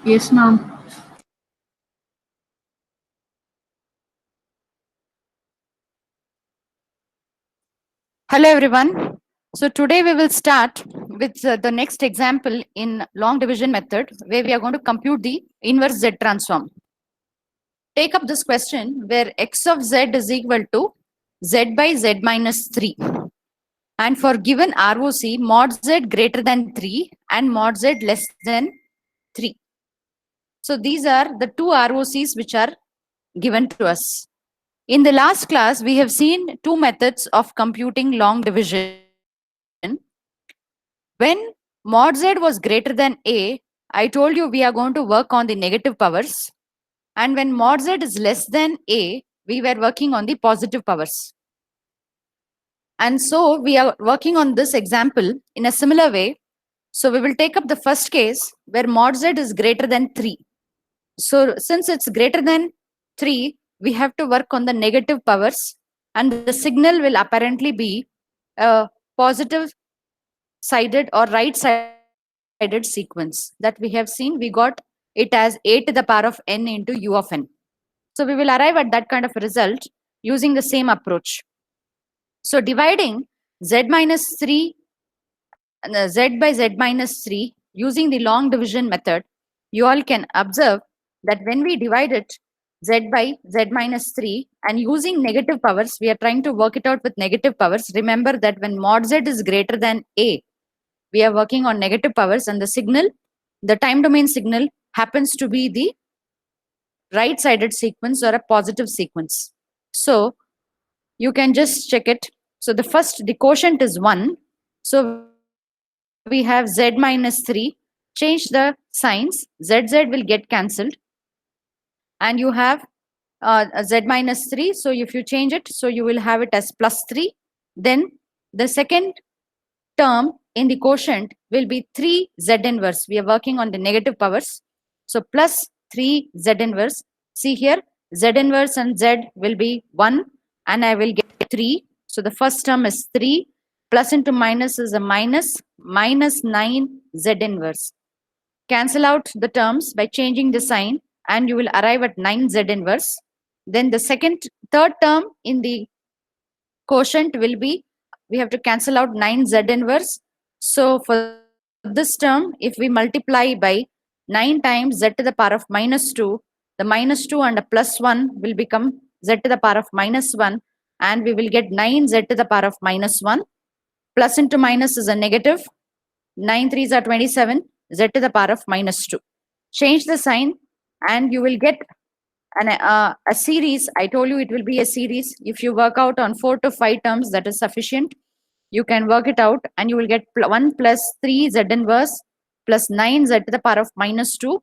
Yes, ma'am. Hello everyone. So today we will start with the next example in long division method where we are going to compute the inverse Z transform. Take up this question where x of z is equal to z by z minus 3. And for given ROC, mod z greater than 3 and mod z less than 3. So these are the two ROCs which are given to us. In the last class, we have seen two methods of computing long division. When mod z was greater than a, I told you we are going to work on the negative powers. And when mod z is less than a, we were working on the positive powers. And so we are working on this example in a similar way. So we will take up the first case where mod z is greater than 3. So since it's greater than 3, we have to work on the negative powers, and the signal will apparently be a positive sided or right sided sequence that we have seen. We got it as a to the power of n into u of n. So we will arrive at that kind of a result using the same approach. So dividing z minus 3 z by z minus 3 using the long division method, you all can observe that when we divide it z by z minus 3 and using negative powers, we are trying to work it out with negative powers. Remember that when mod z is greater than a, we are working on negative powers, and the signal, the time domain signal, happens to be the right sided sequence or a positive sequence. So you can just check it. So the quotient is 1. So we have z minus 3. Change the signs, z will get cancelled, and you have z minus 3. So if you change it, so you will have it as plus 3. Then the second term in the quotient will be 3 z inverse. We are working on the negative powers. So plus 3 z inverse. See here, z inverse and z will be 1, and I will get 3. So the first term is 3. Plus into minus is a minus 9 z inverse. Cancel out the terms by changing the sign, and you will arrive at 9 z inverse. Then the third term in the quotient will be, we have to cancel out 9 z inverse. So for this term, if we multiply by 9 times z to the power of minus 2, the minus 2 and a plus 1 will become z to the power of minus 1, and we will get 9 z to the power of minus 1. Plus into minus is a negative. 9 threes are 27, z to the power of minus 2. Change the sign, and you will get a series. I told you it will be a series. If you work out on 4 to 5 terms, that is sufficient. You can work it out, and you will get 1 plus 3 z inverse plus 9 z to the power of minus 2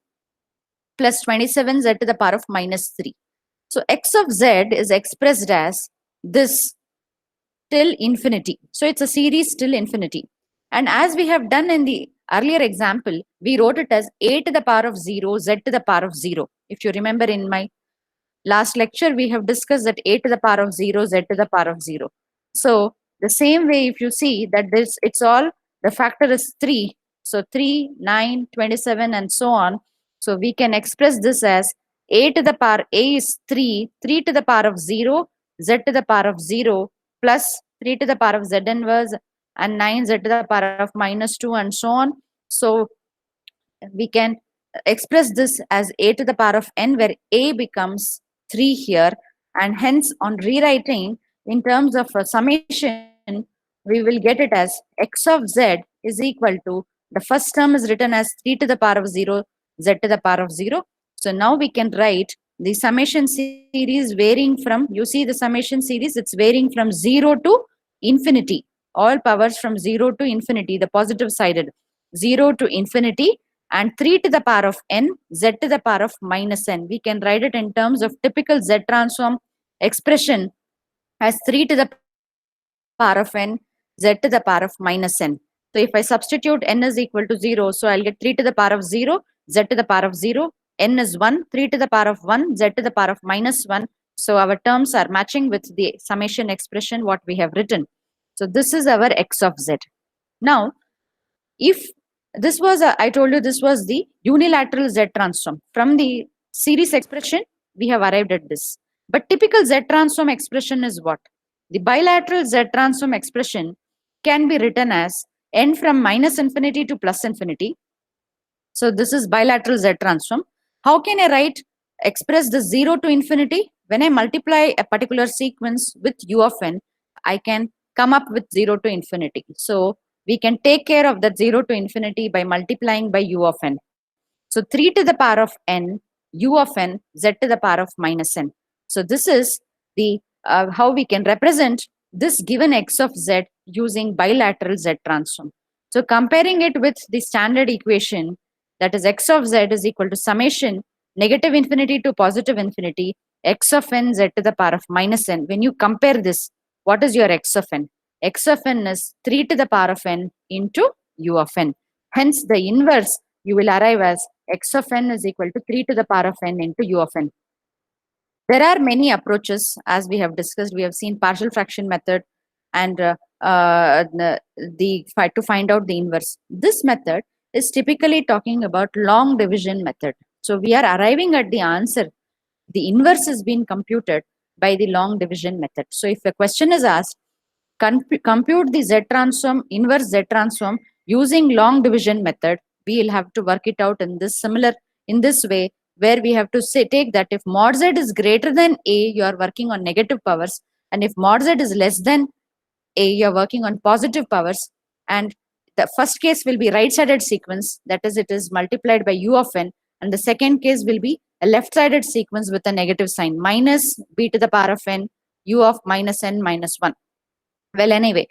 plus 27 z to the power of minus 3. So x of z is expressed as this till infinity. So it's a series till infinity. And as we have done in the earlier example, we wrote it as a to the power of 0, z to the power of 0. If you remember in my last lecture, we have discussed that a to the power of 0, z to the power of 0. So the same way, if you see that this, it's all, the factor is 3. So 3, 9, 27, and so on. So we can express this as a to the power, a is 3, 3 to the power of 0, z to the power of 0, plus 3 to the power of z inverse, and 9 z to the power of minus 2, and so on. So we can express this as a to the power of n, where a becomes 3 here, and hence on rewriting in terms of a summation, we will get it as x of z is equal to, the first term is written as 3 to the power of 0, z to the power of 0. So now we can write the summation series varying from, you see the summation series, it's varying from 0 to infinity, all powers from 0 to infinity, the positive sided, 0 to infinity, and 3 to the power of n, z to the power of minus n. We can write it in terms of typical z transform expression as 3 to the power of n, z to the power of minus n. So if I substitute n is equal to 0, so I'll get 3 to the power of 0, z to the power of 0, n is 1, 3 to the power of 1, z to the power of minus 1. So our terms are matching with the summation expression what we have written. So this is our x of z. Now, if This was, I told you, this was the unilateral Z transform. From the series expression, we have arrived at this. But typical Z transform expression is what? The bilateral Z transform expression can be written as n from minus infinity to plus infinity. So this is bilateral Z transform. How can I express the 0 to infinity? When I multiply a particular sequence with u of n, I can come up with 0 to infinity. So we can take care of that 0 to infinity by multiplying by u of n. So 3 to the power of n, u of n, z to the power of minus n. So this is the how we can represent this given x of z using bilateral Z transform. So comparing it with the standard equation, that is x of z is equal to summation negative infinity to positive infinity x of n z to the power of minus n. When you compare this, what is your x of n? X of n is 3 to the power of n into u of n. Hence the inverse you will arrive as x of n is equal to 3 to the power of n into u of n. There are many approaches, as we have discussed. We have seen partial fraction method and to find out the inverse. This method is typically talking about long division method. So we are arriving at the answer. The inverse is being computed by the long division method. So if a question is asked, compute the Z transform, inverse Z transform using long division method, we will have to work it out in this way, where we have to take that if mod Z is greater than A, you are working on negative powers, and if mod Z is less than A, you are working on positive powers. And the first case will be right-sided sequence, that is, it is multiplied by u of n, and the second case will be a left-sided sequence with a negative sign, minus b to the power of n, u of minus n minus 1. Well, anyway,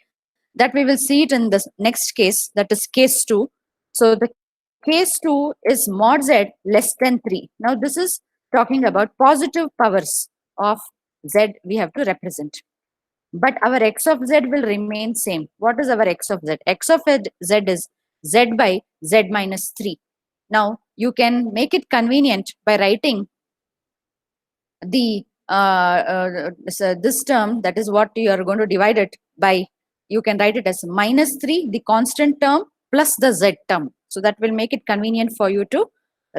that we will see it in the next case, that is case 2. So the case 2 is mod z less than 3. Now this is talking about positive powers of z we have to represent. But our x of z will remain same. What is our x of z? X of z is z by z minus 3. Now you can make it convenient by writing the so this term, that is what you are going to divide it by. You can write it as minus 3, the constant term, plus the z term. So that will make it convenient for you to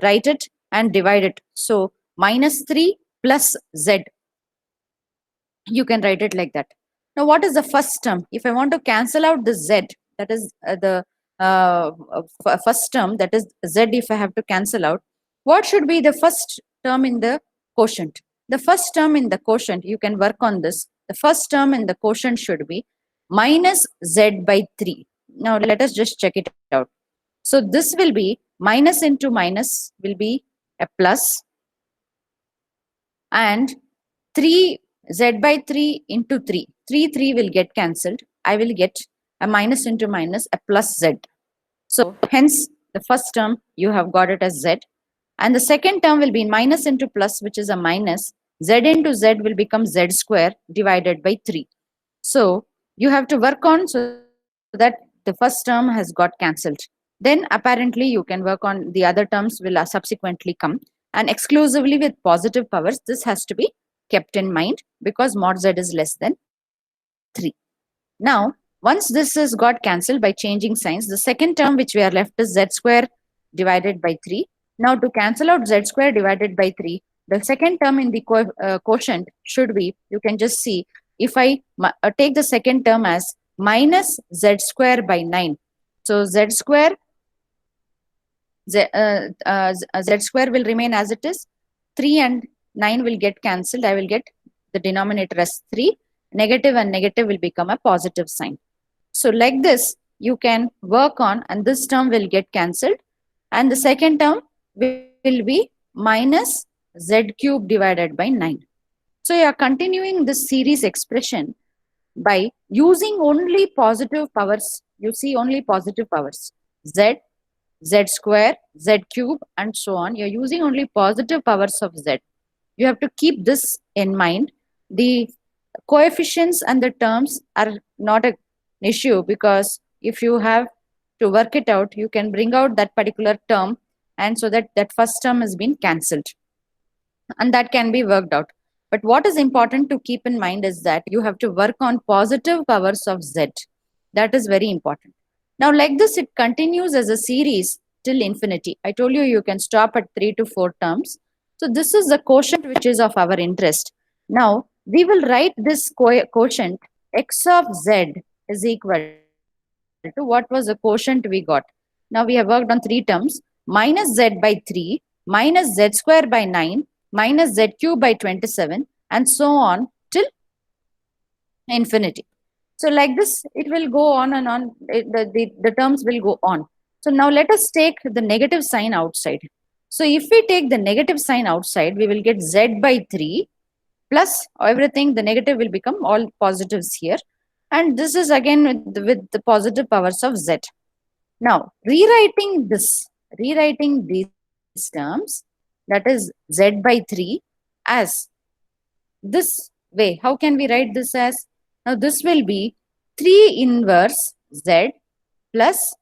write it and divide it. So minus 3 plus z. You can write it like that. Now, what is the first term? If I want to cancel out the z, that is the first term, that is z, if I have to cancel out, what should be the first term in the quotient? The first term in the quotient, you can work on this. The first term in the quotient should be minus z by 3. Now, let us just check it out. So, this will be minus into minus will be a plus, and 3 z by 3 into 3. 3 will get cancelled. I will get a minus into minus, a plus z. So hence the first term you have got it as z. And the second term will be minus into plus, which is a minus. Z into z will become z square divided by 3. So you have to work on so that the first term has got cancelled. Then apparently you can work on the other terms will subsequently come. And exclusively with positive powers, this has to be kept in mind because mod z is less than 3. Now, once this is got cancelled by changing signs, the second term which we are left is z square divided by 3. Now, to cancel out z square divided by 3, the second term in the quotient should be, you can just see, if I take the second term as minus z square by 9. So, z square will remain as it is. 3 and 9 will get cancelled. I will get the denominator as 3. Negative and negative will become a positive sign. So like this, you can work on, and this term will get cancelled. And the second term will be minus z cube divided by 9. So you are continuing this series expression by using only positive powers. You see only positive powers. Z, z square, z cube, and so on. You're using only positive powers of z. You have to keep this in mind. The coefficients and the terms are not an issue, because if you have to work it out, you can bring out that particular term, and so that first term has been cancelled, and that can be worked out. But what is important to keep in mind is that you have to work on positive powers of z. That is very important. Now, like this, it continues as a series till infinity. I told you you can stop at 3 to 4 terms. So this is the quotient which is of our interest. Now, we will write this quotient x of z is equal to what was the quotient we got. Now, we have worked on 3 terms, minus z by 3, minus z square by 9, minus z cube by 27, and so on till infinity. So like this, it will go on and on. The terms will go on. So now let us take the negative sign outside. So if we take the negative sign outside, we will get z by 3 plus everything. The negative will become all positives here. And this is again with the positive powers of z. Now, rewriting these terms, that is z by 3 as this way. How can we write this as? Now, this will be 3 inverse z plus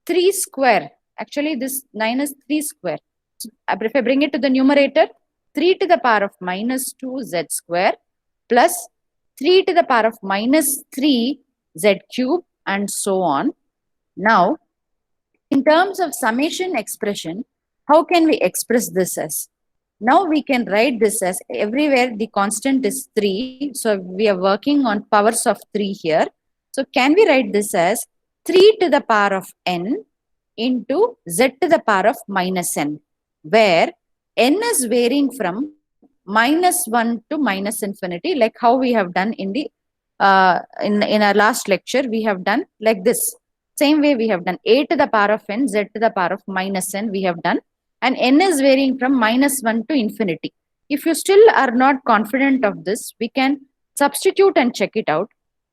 3 square. Actually, this 9 is 3 square. So, if I bring it to the numerator, 3 to the power of minus 2 z square plus 3 to the power of minus 3 z cube and so on. Now, in terms of summation expression, how can we express this as? Now we can write this as, everywhere the constant is 3. So we are working on powers of 3 here. So can we write this as 3 to the power of n into z to the power of minus n, where n is varying from minus 1 to minus infinity, like how we have done in the in our last lecture. We have done like this. Same way we have done a to the power of n, z to the power of minus n we have done, and n is varying from minus 1 to infinity. If you still are not confident of this, we can substitute and check it out.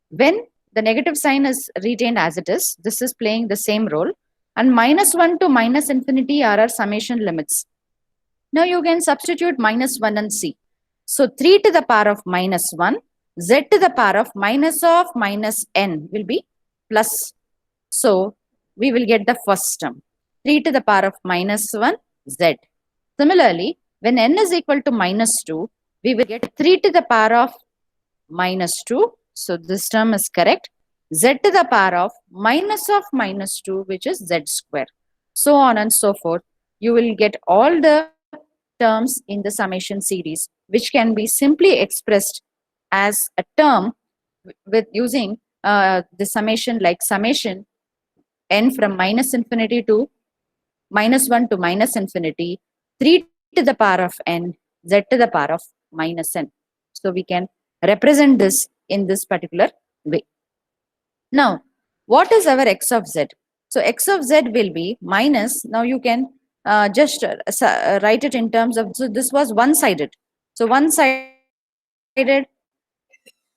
When the negative sign is retained as it is, this is playing the same role, and minus 1 to minus infinity are our summation limits. Now you can substitute minus 1 and see. So 3 to the power of minus 1, z to the power of minus n will be plus. So we will get the first term, 3 to the power of minus 1 z. Similarly, when n is equal to minus 2, we will get 3 to the power of minus 2. So this term is correct. Z to the power of minus 2, which is z square. So on and so forth. You will get all the terms in the summation series, which can be simply expressed as a term with using the summation, like summation n from minus infinity to minus 1 to minus infinity, 3 to the power of n, z to the power of minus n. So we can represent this in this particular way. Now, what is our x of z? So x of z will be minus, now you can just write it in terms of, so this was one-sided. So one-sided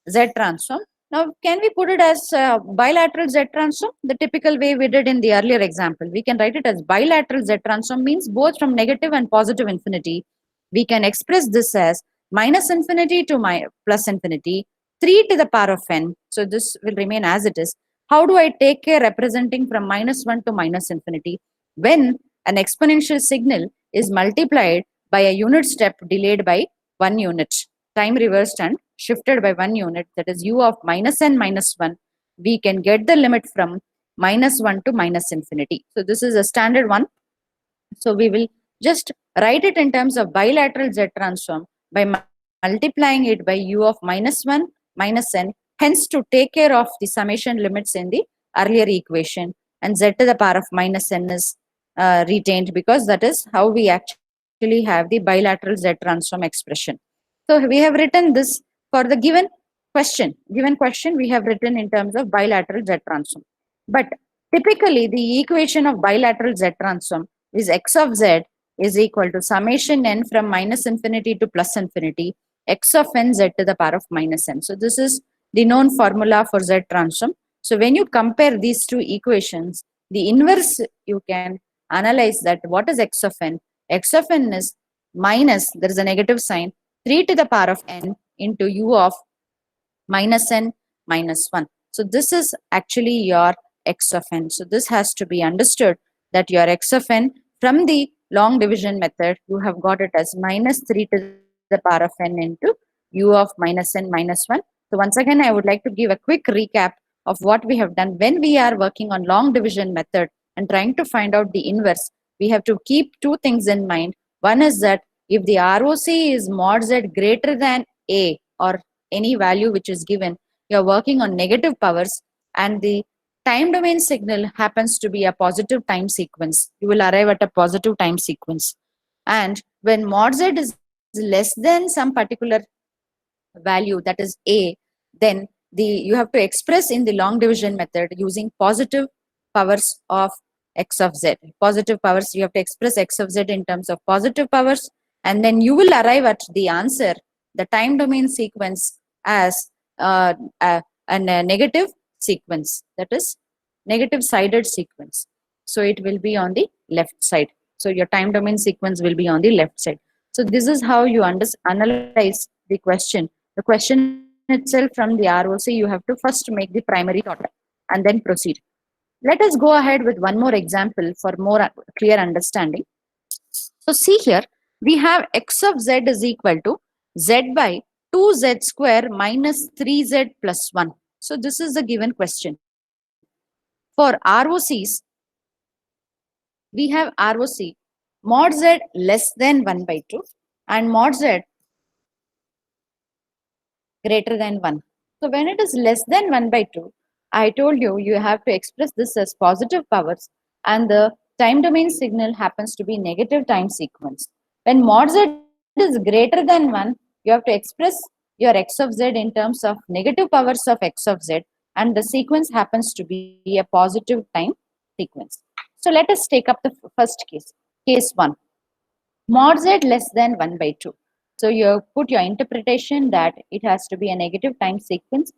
z transform. Now, can we put it as bilateral z transform? The typical way we did in the earlier example. We can write it as bilateral z transform, means both from negative and positive infinity. We can express this as minus infinity to plus infinity, 3 to the power of n. So this will remain as it is. How do I take care representing from minus 1 to minus infinity? When an exponential signal is multiplied by a unit step delayed by 1 unit, time reversed and shifted by 1 unit, that is u of minus n minus 1, we can get the limit from minus 1 to minus infinity. So this is a standard one. So we will just write it in terms of bilateral z transform by multiplying it by u of minus 1 minus n, hence to take care of the summation limits in the earlier equation, and z to the power of minus n is retained, because that is how we actually have the bilateral z transform expression. So we have written this for the given question. Given question we have written in terms of bilateral z transform. But typically the equation of bilateral z transform is x of z is equal to summation n from minus infinity to plus infinity, x of n z to the power of minus n. So this is the known formula for z transform. So when you compare these two equations, the inverse, you can analyze that what is x of n? X of n is minus, there is a negative sign, 3 to the power of n into u of minus n minus 1. So this is actually your x of n. So this has to be understood that your x of n from the long division method, you have got it as minus 3 to the power of n into u of minus n minus 1. So once again, I would like to give a quick recap of what we have done. When we are working on long division method and trying to find out the inverse, we have to keep two things in mind. One is that if the ROC is mod z greater than A or any value which is given, you are working on negative powers, and the time domain signal happens to be a positive time sequence. You will arrive at a positive time sequence. And when mod z is less than some particular value, that is A, then you have to express in the long division method using positive powers of x of z. Positive powers, you have to express x of z in terms of positive powers, and then you will arrive at the answer, the time domain sequence, as a negative sequence, that is negative sided sequence. So it will be on the left side. So your time domain sequence will be on the left side. So this is how you analyze the question. The question itself from the ROC, you have to first make the primary thought and then proceed. Let us go ahead with one more example for more clear understanding. So see here, we have x of z is equal to z by 2z square minus 3z plus 1. So this is the given question. For ROCs, we have ROC mod z less than 1 by 2 and mod z greater than 1. So when it is less than 1 by 2, I told you, you have to express this as positive powers, and the time domain signal happens to be negative time sequence. When mod z is greater than 1, you have to express your x of z in terms of negative powers of x of z, and the sequence happens to be a positive time sequence. So let us take up the first case. Case 1. Mod z less than 1 by 2. So you put your interpretation that it has to be a negative time sequence,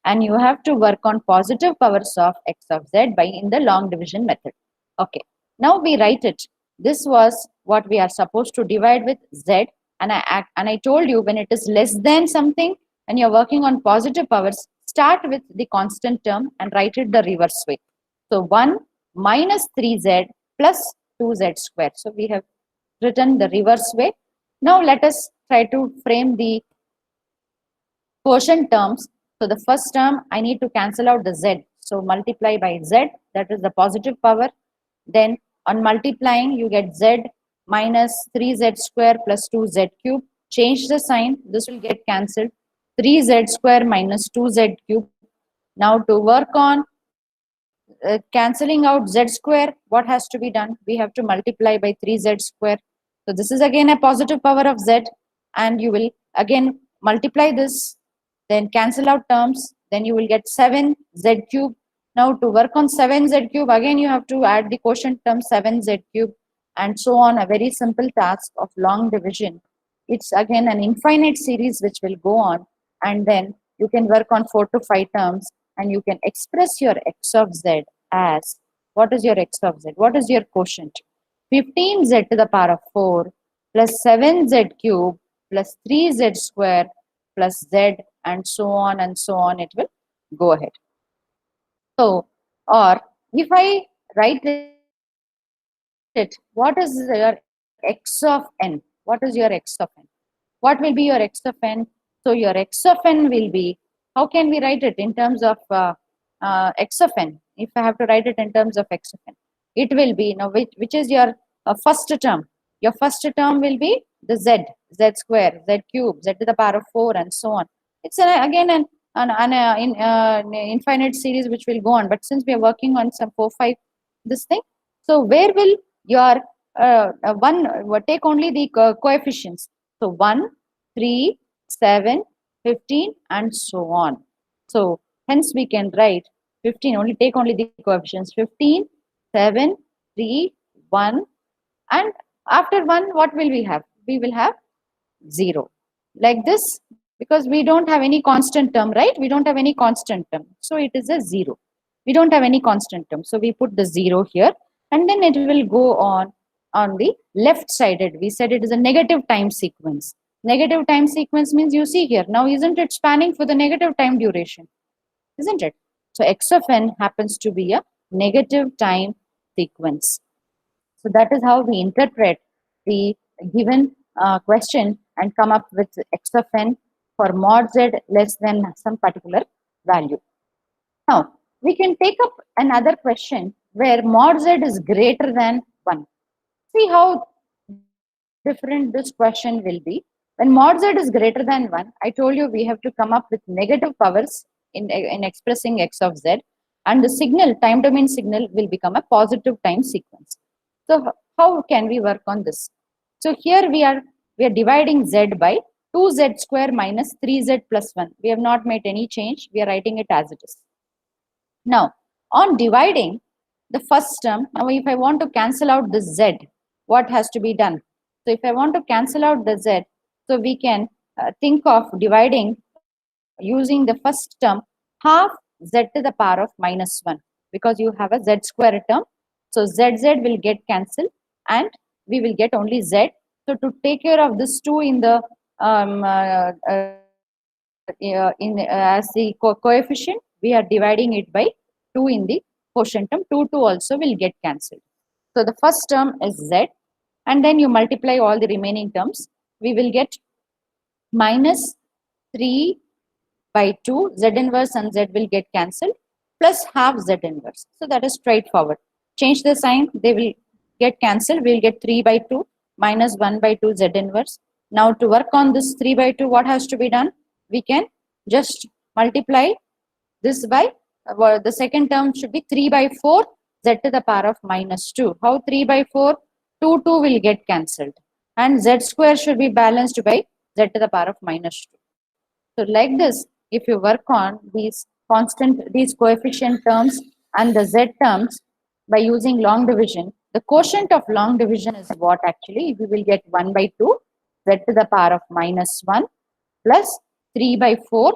and you have to work on positive powers of x of z by in the long division method. Okay, now we write it. This was what we are supposed to divide with z, and I told you, when it is less than something and you're working on positive powers, start with the constant term and write it the reverse way. So 1 minus 3z plus 2z square. So we have written the reverse way. Now let us try to frame the quotient terms. So the first term, I need to cancel out the z. So multiply by z, that is the positive power. Then on multiplying, you get z minus 3z square plus 2z cube. Change the sign, this will get cancelled. 3z square minus 2z cube. Now to work on cancelling out z square, what has to be done? We have to multiply by 3z square. So this is again a positive power of z, and you will again multiply this, then cancel out terms, then you will get 7z cube. Now to work on 7z cube, again you have to add the quotient term 7z cube, and so on. A very simple task of long division. It's again an infinite series which will go on, and then you can work on 4 to 5 terms, and you can express your x of z as, what is your x of z? What is your quotient? 15z to the power of 4 plus 7z cube plus 3z square plus z, and so on and so on. It will go ahead. So, or if I write it, what is your x of n? What is your x of n? What will be your x of n? So your x of n will be, how can we write it in terms of x of n? If I have to write it in terms of x of n, it will be, now which is your first term. Your first term will be the z square, z cube, z to the power of 4, and so on. It's again an infinite series which will go on. But since we are working on some 4, 5, this thing, so where will your take only the coefficients. So 1, 3, 7, 15, and so on. So hence we can write 15, only take only the coefficients, 15, 7, 3, 1, and after 1, what will we have? We will have 0. Like this, because we don't have any constant term, right? We don't have any constant term. So it is a 0. We don't have any constant term. So we put the 0 here, and then it will go on the left sided. We said it is a negative time sequence. Negative time sequence means, you see here, now isn't it spanning for the negative time duration? Isn't it? So x of n happens to be a negative time sequence. So that is how we interpret the given question and come up with x of n for mod z less than some particular value. Now, we can take up another question where mod z is greater than 1. See how different this question will be. When mod z is greater than 1, I told you we have to come up with negative powers in expressing x of z, and the signal, time domain signal, will become a positive time sequence. So how can we work on this? So here we are dividing z by 2z square minus 3z plus 1. We have not made any change. We are writing it as it is. Now, on dividing the first term, now if I want to cancel out the z, what has to be done? So if I want to cancel out the z, so we can think of dividing using the first term half z to the power of minus 1, because you have a z square term. So z will get cancelled and we will get only z. So to take care of this 2 in the as the coefficient, we are dividing it by 2 in the quotient term. 2 also will get cancelled. So the first term is z, and then you multiply all the remaining terms. We will get minus 3 by 2, z inverse and z will get cancelled, plus half z inverse. So that is straightforward. Change the sign, they will get cancelled. We will get 3 by 2 minus 1 by 2 z inverse. Now to work on this 3 by 2, what has to be done? We can just multiply this by, the second term should be 3 by 4 z to the power of minus 2. How 3 by 4? 2 will get cancelled. And z square should be balanced by z to the power of minus 2. So like this, if you work on these coefficient terms and the z terms by using long division, the quotient of long division is what actually? We will get 1 by 2 z to the power of minus 1 plus 3 by 4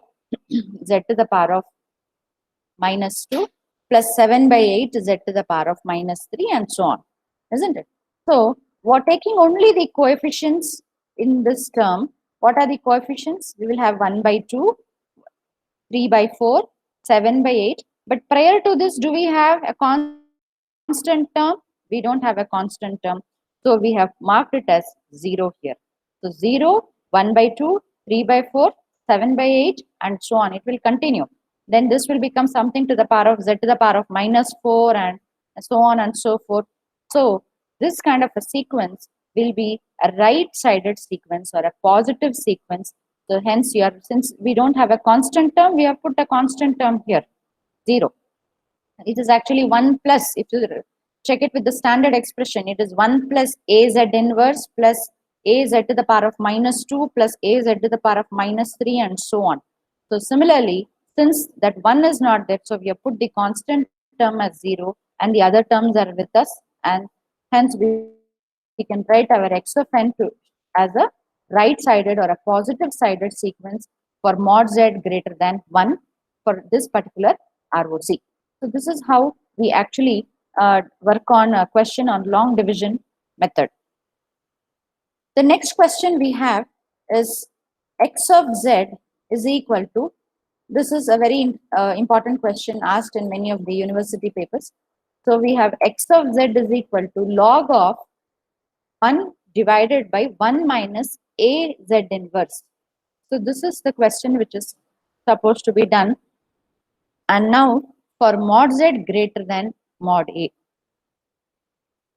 z to the power of minus 2 plus 7 by 8 z to the power of minus 3 and so on, isn't it? So, we're taking only the coefficients in this term. What are the coefficients? We will have 1 by 2, 3 by 4, 7 by 8. But prior to this, do we have a constant term? We don't have a constant term. So we have marked it as 0 here. So 0, 1 by 2, 3 by 4, 7 by 8 and so on. It will continue. Then this will become something to the power of z to the power of minus 4 and so on and so forth. So this kind of a sequence will be a right-sided sequence or a positive sequence. So hence since we don't have a constant term, we have put a constant term here, 0. It is actually 1 plus, if you check it with the standard expression, it is 1 plus az inverse plus az to the power of minus 2 plus az to the power of minus 3 and so on. So similarly, since that 1 is not there, so we have put the constant term as 0 and the other terms are with us, and hence we can write our x of n as a right-sided or a positive-sided sequence for mod z greater than 1 for this particular ROC. So this is how we actually work on a question on long division method. The next question we have is x of z is equal to, this is a very important question asked in many of the university papers. So we have x of z is equal to log of 1 divided by 1 minus a z inverse. So this is the question which is supposed to be done. And now for mod z greater than mod a.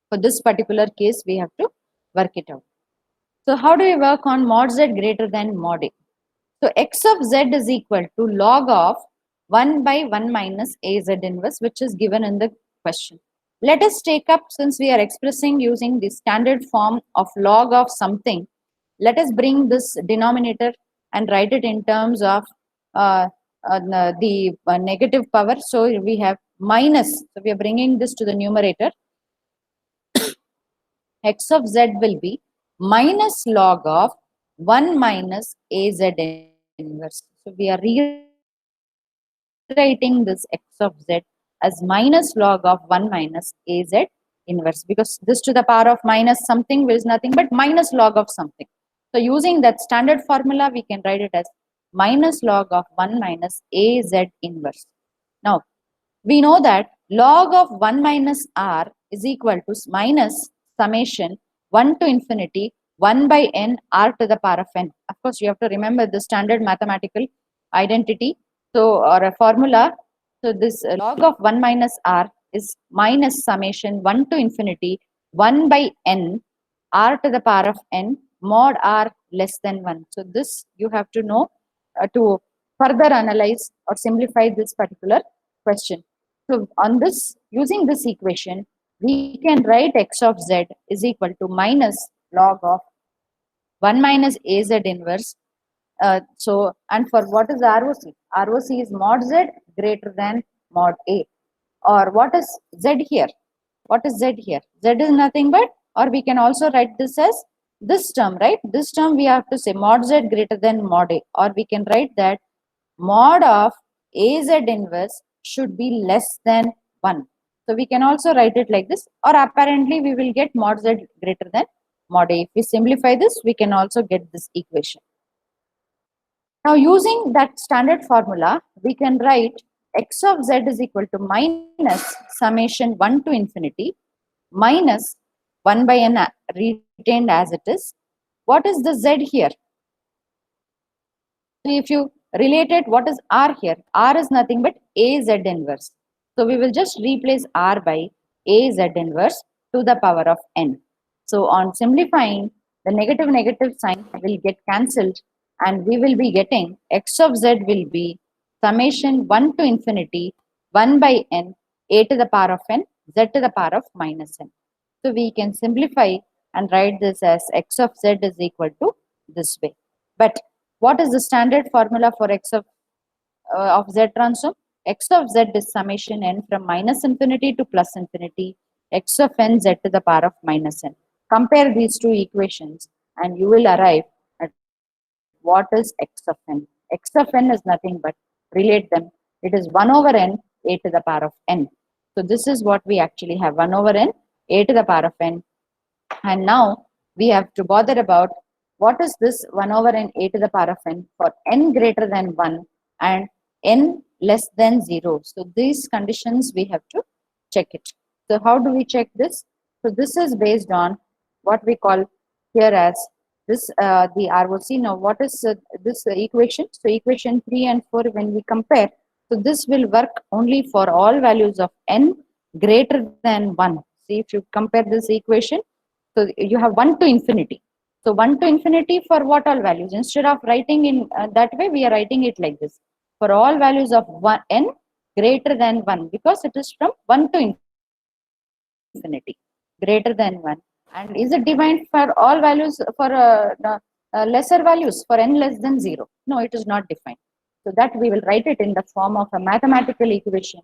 For this particular case, we have to work it out. So how do we work on mod z greater than mod a? So x of z is equal to log of 1 by 1 minus a z inverse, which is given in the question. Let us take up, since we are expressing using the standard form of log of something, let us bring this denominator and write it in terms of the negative power. So we have minus, so we are bringing this to the numerator. X of z will be minus log of 1 minus a z inverse. So we are rewriting this x of z as minus log of 1 minus a z inverse, because this to the power of minus something is nothing but minus log of something. So using that standard formula, we can write it as minus log of 1 minus a z inverse. Now, we know that log of 1 minus r is equal to minus summation 1 to infinity 1 by n r to the power of n. Of course, you have to remember the standard mathematical identity. So, or a formula. So, this log of 1 minus r is minus summation 1 to infinity 1 by n r to the power of n mod r less than 1. So, this you have to know to further analyze or simplify this particular question. So, on this, using this equation, we can write x of z is equal to minus log of 1 minus az inverse. So, and for what is ROC? ROC is mod z greater than mod a. Or what is z here? What is z here? Z is nothing but, or we can also write this as this term, right? This term we have to say mod z greater than mod a, or we can write that mod of az inverse should be less than 1. So we can also write it like this, or apparently we will get mod z greater than mod a. If we simplify this, we can also get this equation. Now using that standard formula, we can write x of z is equal to minus summation 1 to infinity minus 1 by n retained as it is. What is the z here? So if you relate it, what is r here? R is nothing but az inverse. So we will just replace r by az inverse to the power of n. So on simplifying, the negative sign will get cancelled and we will be getting x of z will be summation 1 to infinity 1 by n a to the power of n z to the power of minus n. So we can simplify and write this as x of z is equal to this way. But what is the standard formula for x of z transform? X of z is summation n from minus infinity to plus infinity x of n z to the power of minus n. Compare these two equations and you will arrive at what is x of n. X of n is nothing but, relate them, it is 1 over n a to the power of n. So this is what we actually have, 1 over n a to the power of n. And now we have to bother about what is this 1 over n a to the power of n for n greater than 1 and n less than 0. So these conditions we have to check it. So how do we check this? So this is based on what we call here as this the ROC. Now what is this equation? So equation 3 and 4 when we compare, so this will work only for all values of n greater than 1. See, if you compare this equation, so you have 1 to infinity. So 1 to infinity for what all values? Instead of writing in that way, we are writing it like this. For all values of n greater than 1, because it is from 1 to infinity, greater than 1. And is it defined for all values for lesser values, for n less than 0? No, it is not defined. So that we will write it in the form of a mathematical equation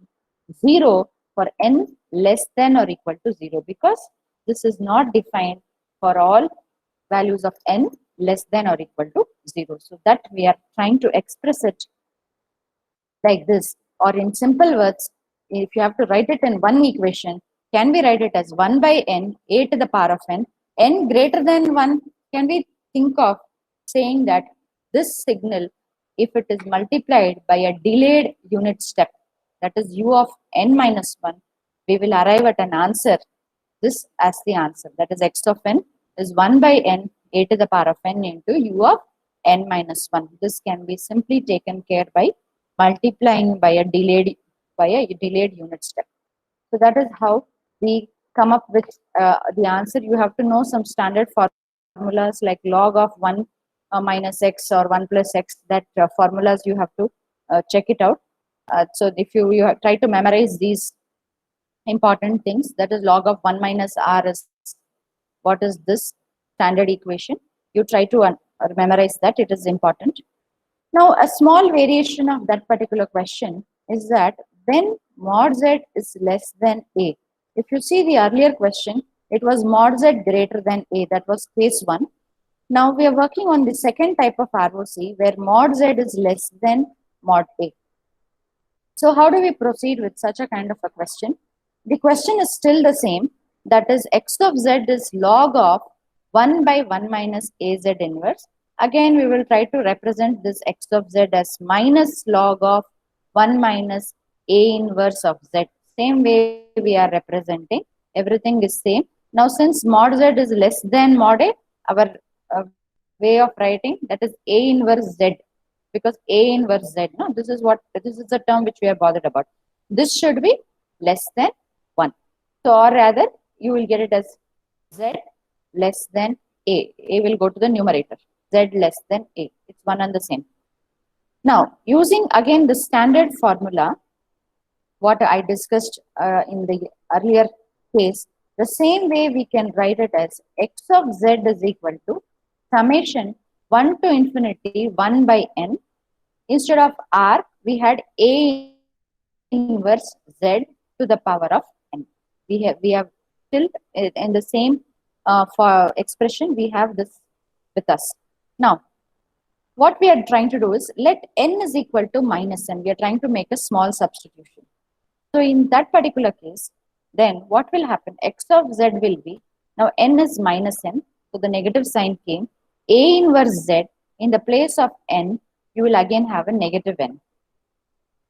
0 for n less than or equal to 0, because this is not defined for all values of n less than or equal to 0. So that we are trying to express it like this, or in simple words, if you have to write it in one equation, can we write it as 1 by n a to the power of n greater than 1? Can we think of saying that this signal, if it is multiplied by a delayed unit step, that is u of n minus 1, we will arrive at an answer, this as the answer, that is x of n is 1 by n a to the power of n into u of n minus 1. This can be simply taken care by multiplying by a delayed unit step. So that is how we come up with the answer. You have to know some standard formulas like log of 1 minus x or 1 plus x. That formulas you have to check it out. So if you try to memorize these important things, that is log of 1 minus r is what is this standard equation. You try to memorize that, it is important. Now, a small variation of that particular question is that when mod z is less than a. If you see the earlier question, it was mod z greater than a. That was case 1. Now, we are working on the second type of ROC where mod z is less than mod a. So, how do we proceed with such a kind of a question? The question is still the same. That is, x of z is log of 1 by 1 minus az inverse. Again, we will try to represent this x of z as minus log of 1 minus a inverse of z. Same way we are representing. Everything is same. Now, since mod z is less than mod a, our way of writing, that is a inverse z because A inverse Z, no, this is the term which we are bothered about. This should be less than 1. So, or rather, you will get it as Z less than A. A will go to the numerator. Z less than A. It's one and the same. Now, using again the standard formula, what I discussed in the earlier case, the same way we can write it as x of z is equal to summation 1 to infinity 1 by n. Instead of r, we had a inverse z to the power of n. We have still in the same for expression, we have this with us. Now, what we are trying to do is let n is equal to minus n. We are trying to make a small substitution. So in that particular case, then what will happen? X of z will be, now n is minus n, so the negative sign came. A inverse z, in the place of n, you will again have a negative n.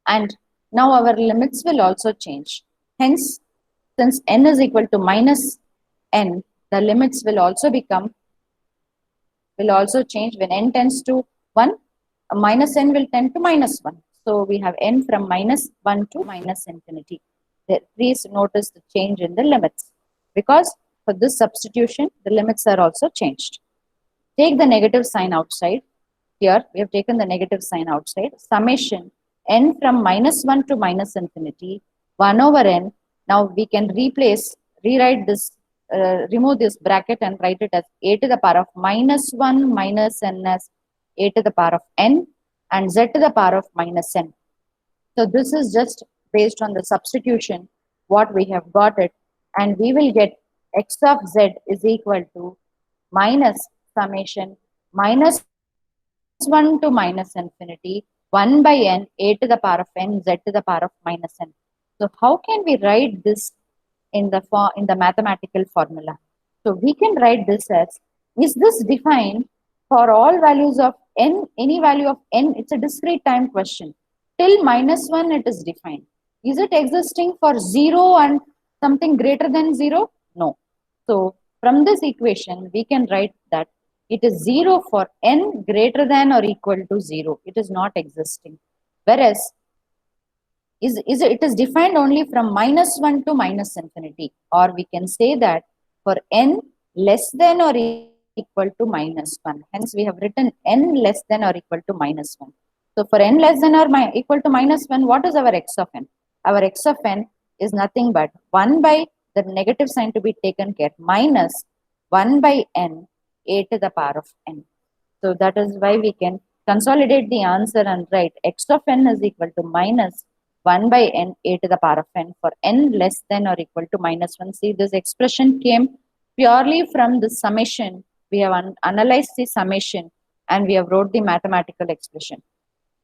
And now our limits will also change. Hence, since n is equal to minus n, the limits will also change when n tends to 1. Minus n will tend to minus 1. So we have n from minus 1 to minus infinity. Please notice the change in the limits, because for this substitution, the limits are also changed. Take the negative sign outside. Here, we have taken the negative sign outside. Summation n from minus 1 to minus infinity, 1 over n. Now we can rewrite this, remove this bracket and write it as a to the power of minus 1 minus n as a to the power of n and z to the power of minus n. So this is just based on the substitution, what we have got it, and we will get x of z is equal to minus summation minus 1 to minus infinity 1 by n a to the power of n z to the power of minus n. So how can we write this in the mathematical formula? So we can write this as, is this defined for all values of n, any value of n? It's a discrete time question. Till minus 1 it is defined. Is it existing for 0 and something greater than 0? No. So from this equation, we can write that it is 0 for n greater than or equal to 0. It is not existing. Whereas it is defined only from minus 1 to minus infinity. Or we can say that for n less than or equal to minus 1. Hence, we have written n less than or equal to minus 1. So for n less than or equal to minus 1, what is our x of n? Our x of n is nothing but 1 by the negative sign to be taken care, minus 1 by n a to the power of n. So that is why we can consolidate the answer and write x of n is equal to minus 1 by n a to the power of n for n less than or equal to minus 1. See, this expression came purely from the summation. We have analyzed the summation and we have wrote the mathematical expression.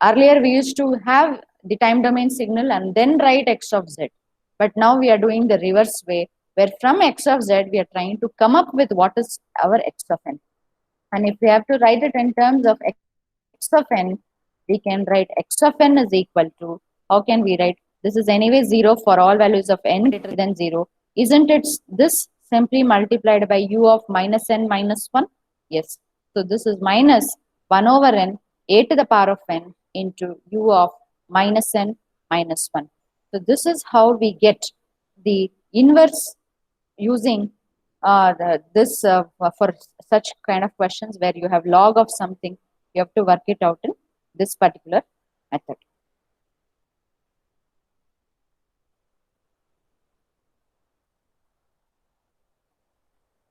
Earlier, we used to have the time domain signal and then write x of z. But now we are doing the reverse way, where from x of z, we are trying to come up with what is our x of n. And if we have to write it in terms of x of n, we can write x of n is equal to, how can we write? This is anyway 0 for all values of n greater than 0. Isn't it this simply multiplied by u of minus n minus 1? Yes. So this is minus 1 over n a to the power of n into u of minus n minus 1. So this is how we get the inverse using for such kind of questions where you have log of something, you have to work it out in this particular method.